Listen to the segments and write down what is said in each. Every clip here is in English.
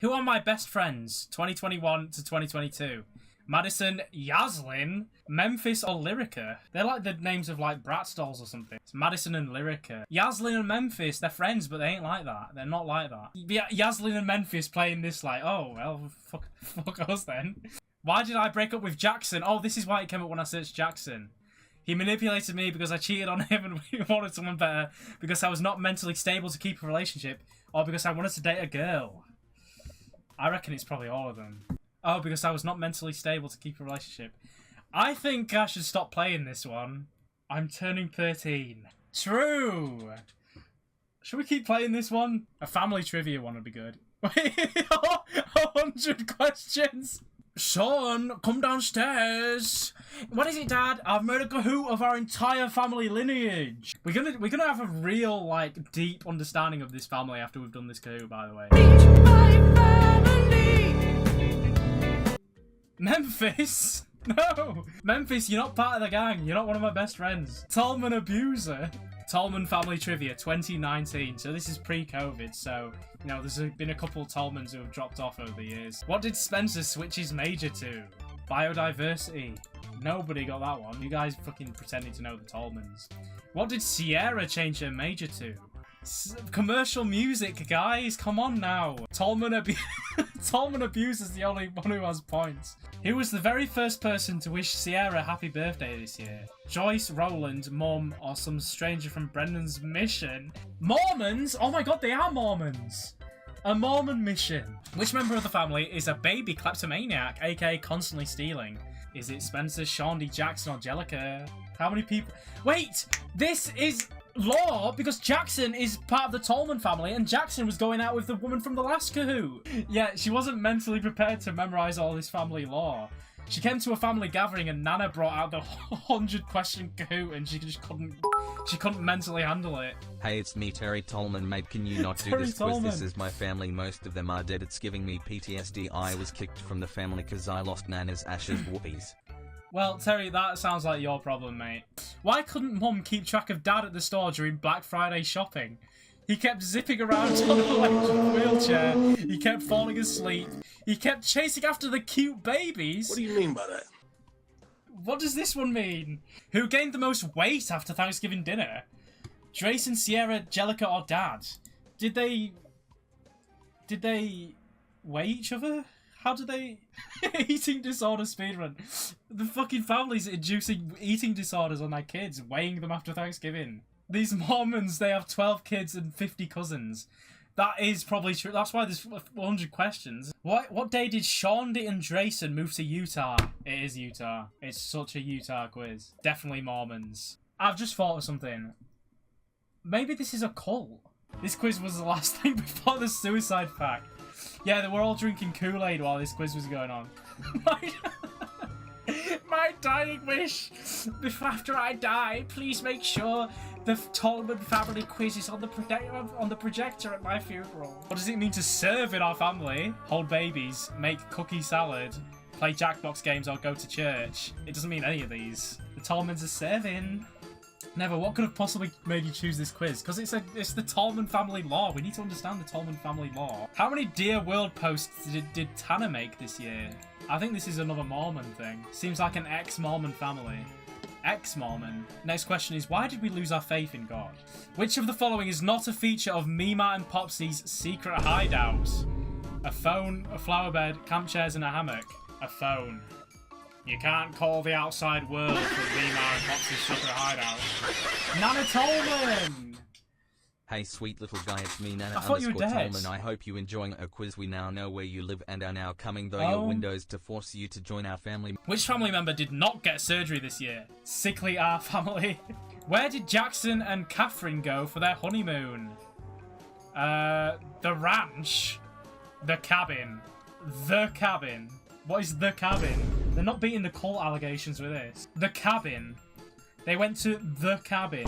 Who are my best friends 2021 to 2022? Madison, Yaslin, Memphis, or Lyrica? They're like the names of like Bratz dolls or something. It's Madison and Lyrica. Yaslin and Memphis, they're friends, but they ain't like that. They're not like that. Yaslin and Memphis playing this like, oh, well, fuck us then. Why did I break up with Jackson? Oh, this is why it came up when I searched Jackson. He manipulated me because I cheated on him and we wanted someone better, because I was not mentally stable to keep a relationship, or because I wanted to date a girl. I reckon it's probably all of them. Oh, because I was not mentally stable to keep a relationship. I think I should stop playing this one. I'm turning 13. True! Should we keep playing this one? A family trivia one would be good. Wait, 100 questions! Son, come downstairs. What is it, Dad? I've made a Kahoot of our entire family lineage. We're gonna have a real, like, deep understanding of this family after we've done this Kahoot, by the way. Memphis? No! Memphis, you're not part of the gang. You're not one of my best friends. Tolman abuser. Tolman family trivia 2019. So this is pre-COVID, so, you know, there's been a couple Tolmans who have dropped off over the years. What did Spencer switch his major to? Biodiversity. Nobody got that one. You guys fucking pretending to know the Tolmans. What did Sierra change her major to? Commercial music, guys. Come on now. Tolman Abuse is the only one who has points. Who was the very first person to wish Sierra happy birthday this year? Joyce, Roland, Mum, or some stranger from Brendan's mission? Mormons? Oh my god, they are Mormons. A Mormon mission. Which member of the family is a baby kleptomaniac, aka constantly stealing? Is it Spencer, Shawnee, Jackson, or Jellica? How many people? Wait, this is law because Jackson is part of the Tolman family and Jackson was going out with the woman from the last Kahoot. Yeah, she wasn't mentally prepared to memorize all this family law. She came to a family gathering and Nana brought out the 100 question Kahoot and she just couldn't mentally handle it. Hey, it's me, Terry Tolman, mate. Can you not do this quiz? This is my family. Most of them are dead. It's giving me PTSD. I was kicked from the family because I lost Nana's ashes. Whoopies. Well, Terry, that sounds like your problem, mate. Why couldn't Mum keep track of Dad at the store during Black Friday shopping? He kept zipping around on an electric wheelchair. He kept falling asleep. He kept chasing after the cute babies. What do you mean by that? What does this one mean? Who gained the most weight after Thanksgiving dinner? Drayson, Sierra, Jellica, or Dad? Did they weigh each other? How do they... Eating disorder speedrun. The fucking family's inducing eating disorders on their kids, weighing them after Thanksgiving. These Mormons, they have 12 kids and 50 cousins. That is probably true. That's why there's 100 questions. What day did Shawnee and Drayson move to Utah? It is Utah. It's such a Utah quiz. Definitely Mormons. I've just thought of something. Maybe this is a cult. This quiz was the last thing before the suicide pact. Yeah, they were all drinking Kool-Aid while this quiz was going on. My dying wish, after I die, please make sure the Tolman family quiz is on the projector at my funeral. What does it mean to serve in our family? Hold babies, make cookie salad, play Jackbox games, or go to church. It doesn't mean any of these. The Tolmans are serving. Never. What could have possibly made you choose this quiz? Because it's the Tolman family law. We need to understand the Tolman family law. How many Dear World posts did Tanner make this year? I think this is another Mormon thing. Seems like an ex-Mormon family. Ex-Mormon. Next question is, why did we lose our faith in God? Which of the following is not a feature of Mima and Popsy's secret hideout? A phone, a flower bed, camp chairs, and a hammock. A phone. You can't call the outside world for Mima and Popsy's secret hideout. Nana Tolman! Hey, sweet little guy, it's me, Nana I thought you were dead. Tolman. I hope you're enjoying a quiz. We now know where you live and are now coming though your windows to force you to join our family. Which family member did not get surgery this year? Sickly our family. Where did Jackson and Catherine go for their honeymoon? The ranch. The cabin. The cabin. What is the cabin? They're not beating the cult allegations with this. The cabin. They went to the cabin.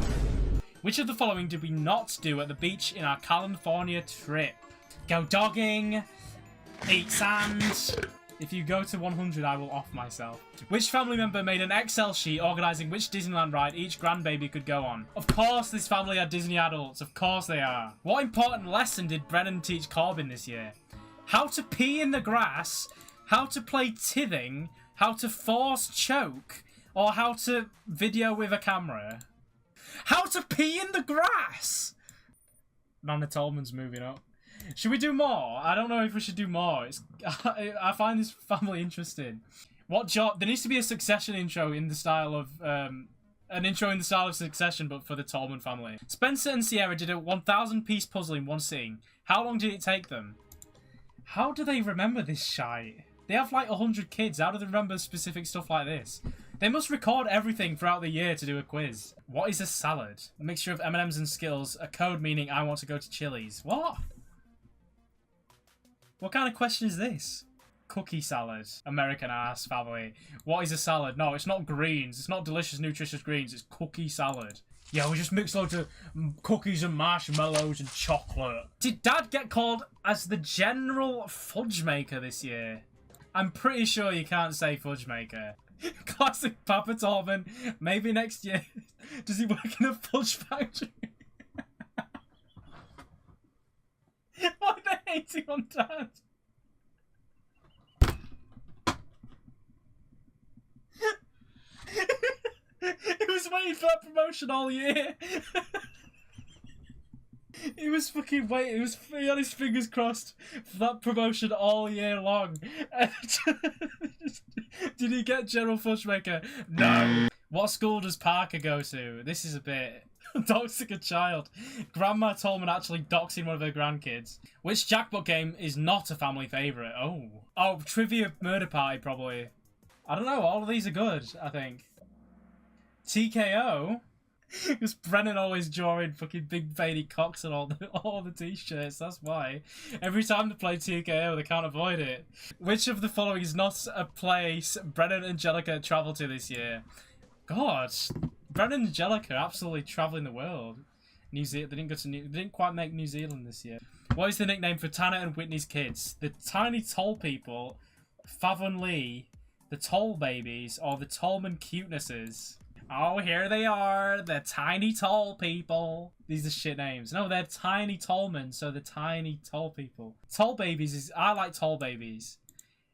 Which of the following did we not do at the beach in our California trip? Go dogging. Eat sand. If you go to 100, I will off myself. Which family member made an Excel sheet organising which Disneyland ride each grandbaby could go on? Of course this family are Disney adults. Of course they are. What important lesson did Brennan teach Corbin this year? how to pee in the grass, how to play tithing, how to force choke, or how to video with a camera. How to pee in the grass! Nana Tolman's moving up. Should we do more? I don't know if we should do more. I find this family interesting. What job? There needs to be a Succession intro in the style of an intro in the style of Succession, but for the Tolman family. Spencer and Sierra did a 1,000-piece puzzle in one sitting. How long did it take them? How do they remember this shite? They have like 100 kids. How do they remember specific stuff like this? They must record everything throughout the year to do a quiz. What is a salad? A mixture of M&M's and Skittles. A code meaning I want to go to Chili's. What? What kind of question is this? Cookie salad. American ass family. What is a salad? No, it's not greens. It's not delicious, nutritious greens. It's cookie salad. Yeah, we just mixed loads of cookies and marshmallows and chocolate. Did Dad get called as the general fudge maker this year? I'm pretty sure you can't say fudge maker. Classic Papa Tolman. Maybe next year. Does he work in a fudge factory? Why are they hating on Dad? He was waiting for that promotion all year. He was fucking waiting. He had his fingers crossed for that promotion all year long. Did he get General Fudgemaker? No. What school does Parker go to? This is a bit doxing a child. Grandma Tolman actually doxing one of her grandkids. Which jackpot game is not a family favourite? Oh, Trivia Murder Party probably. I don't know. All of these are good, I think. TKO? Because Brennan always drawing fucking big veiny cocks on all the t-shirts, that's why. Every time they play TKO, they can't avoid it. Which of the following is not a place Brennan and Angelica travel to this year? God, Brennan and Angelica are absolutely travelling the world. New Zealand, they didn't quite make New Zealand this year. What is the nickname for Tanner and Whitney's kids? The Tiny Toll People, Favon Lee, the Toll Babies, or the Tolman Cutenesses? Oh, here they are, the Tiny Toll People. These are shit names. No, they're Tiny Tolman, so the Tiny Toll People. Toll Babies is... I like Toll Babies.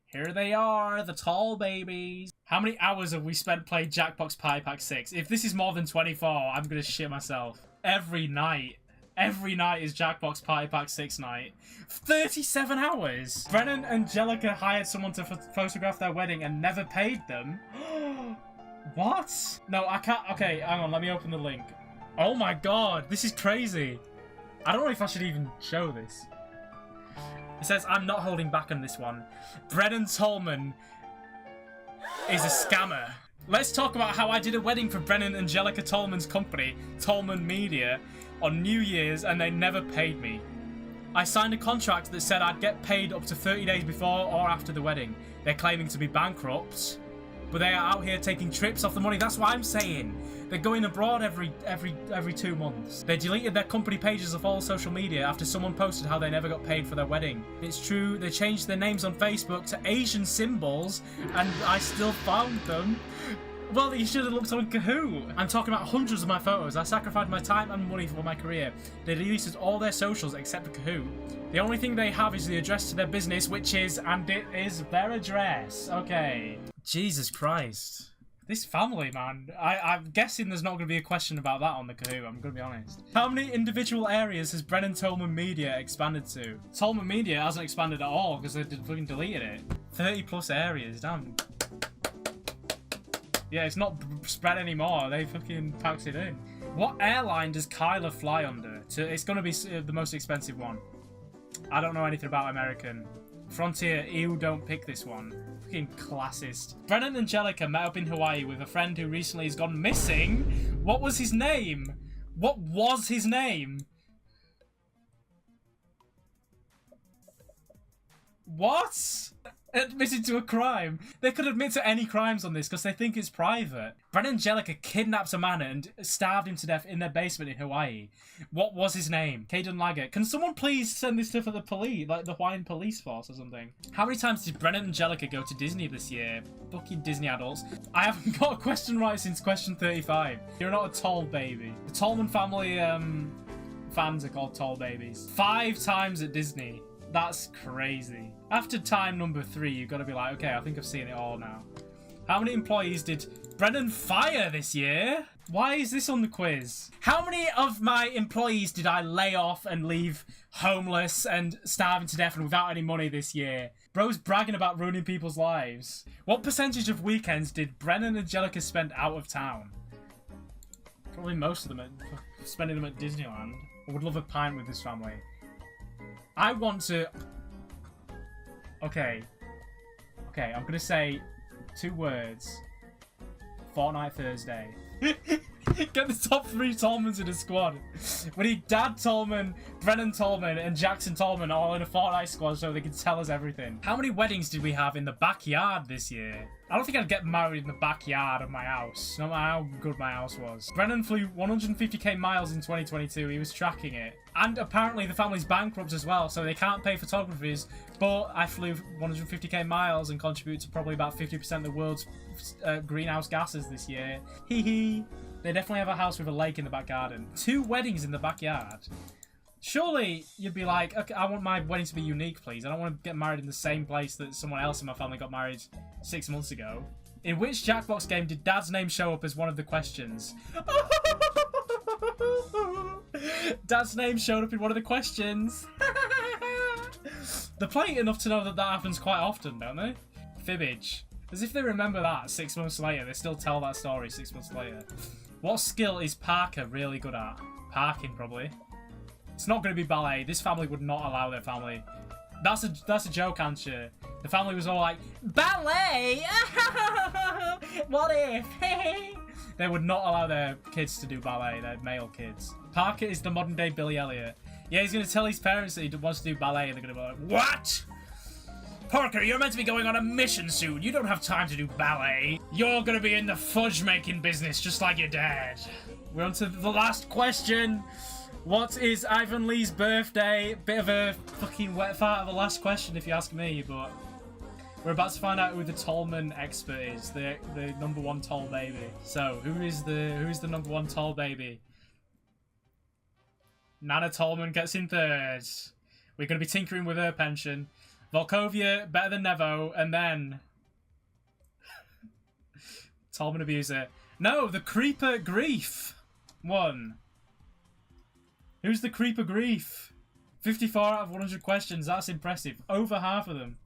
Here they are, the Toll Babies. How many hours have we spent playing Jackbox Pie Pack 6? If this is more than 24, I'm gonna shit myself. Every night. Every night is Jackbox Pie Pack 6 night. 37 hours! Brennan and Angelica hired someone to photograph their wedding and never paid them. What? No, I can't. Okay, hang on. Let me open the link. Oh my god, this is crazy. I don't know if I should even show this. It says, I'm not holding back on this one. Brennan Tolman is a scammer. Let's talk about how I did a wedding for Brennan and Angelica Tolman's company, Tolman Media, on New Year's and they never paid me. I signed a contract that said I'd get paid up to 30 days before or after the wedding. They're claiming to be bankrupt, but they are out here taking trips off the money. That's what I'm saying. They're going abroad every 2 months. They deleted their company pages of all social media after someone posted how they never got paid for their wedding. It's true, they changed their names on Facebook to Asian symbols, and I still found them. Well, you should have looked on Kahoot. I'm talking about hundreds of my photos. I sacrificed my time and money for my career. They deleted all their socials except for Kahoot. The only thing they have is the address to their business, which is, and it is their address. Okay. Jesus Christ. This family, man. I'm guessing there's not going to be a question about that on the Kahoot, I'm going to be honest. How many individual areas has Brennan Tolman Media expanded to? Tolman Media hasn't expanded at all because they fucking deleted it. 30 plus areas, damn. Yeah, it's not spread anymore. They fucking packed it in. What airline does Kyla fly under? It's going to be the most expensive one. I don't know anything about American. Frontier, ew, don't pick this one. Fucking classist. Brennan and Angelica met up in Hawaii with a friend who recently has gone missing. What was his name? What was his name? What? Admitted to a crime. They could admit to any crimes on this because they think it's private. Brennan and Angelica kidnapped a man and starved him to death in their basement in Hawaii. What was his name? Caden Laggett. Can someone please send this to for the police, like the Hawaiian police force or something? How many times did Brennan and Angelica go to Disney this year? Fucking Disney adults. I haven't got a question right since question 35. You're not a tall baby. The Tolman family fans are called tall babies. 5 times at Disney. That's crazy. After time number 3, you've got to be like, okay, I think I've seen it all now. How many employees did Brennan fire this year? Why is this on the quiz? How many of my employees did I lay off and leave homeless and starving to death and without any money this year? Bro's bragging about ruining people's lives. What percentage of weekends did Brennan and Angelica spend out of town? Probably most of them spending them at Disneyland. I would love a pint with this family. I want to... Okay, I'm going to say 2 words. Fortnite Thursday. Get the top 3 Tolmans in a squad. We need Dad Tolman, Brennan Tolman, and Jackson Tolman all in a Fortnite squad so they can tell us everything. How many weddings did we have in the backyard this year? I don't think I'd get married in the backyard of my house, no matter how good my house was. Brennan flew 150k miles in 2022. He was tracking it. And apparently the family's bankrupt as well, so they can't pay photographers. But I flew 150k miles and contributed to probably about 50% of the world's greenhouse gases this year. Hee hee. They definitely have a house with a lake in the back garden. 2 weddings in the backyard. Surely you'd be like, okay, I want my wedding to be unique, please. I don't want to get married in the same place that someone else in my family got married 6 months ago. In which Jackbox game did Dad's name show up as one of the questions? Dad's name showed up in one of the questions. They're playing it enough to know that that happens quite often, don't they? Fibbage. As if they remember that 6 months later. They still tell that story 6 months later. What skill is Parker really good at? Parking, probably. It's not going to be ballet. This family would not allow their family. That's a joke answer. The family was all like, ballet? What if? They would not allow their kids to do ballet, their male kids. Parker is the modern day Billy Elliot. Yeah, he's going to tell his parents that he wants to do ballet, and they're going to be like, what? Parker, you're meant to be going on a mission soon. You don't have time to do ballet. You're going to be in the fudge-making business, just like your dad. We're on to the last question. What is Ivan Lee's birthday? Bit of a fucking wet fart of a last question, if you ask me, but we're about to find out who the Tolman expert is, the number 1 tall baby. So, who is the number 1 tall baby? Nana Tolman gets in 3rd. We're going to be tinkering with her pension. Volkovia, better than Nevo, and then... Tolman abuser. No, the Creeper Grief won. Who's the Creeper Grief? 54 out of 100 questions, that's impressive. Over half of them.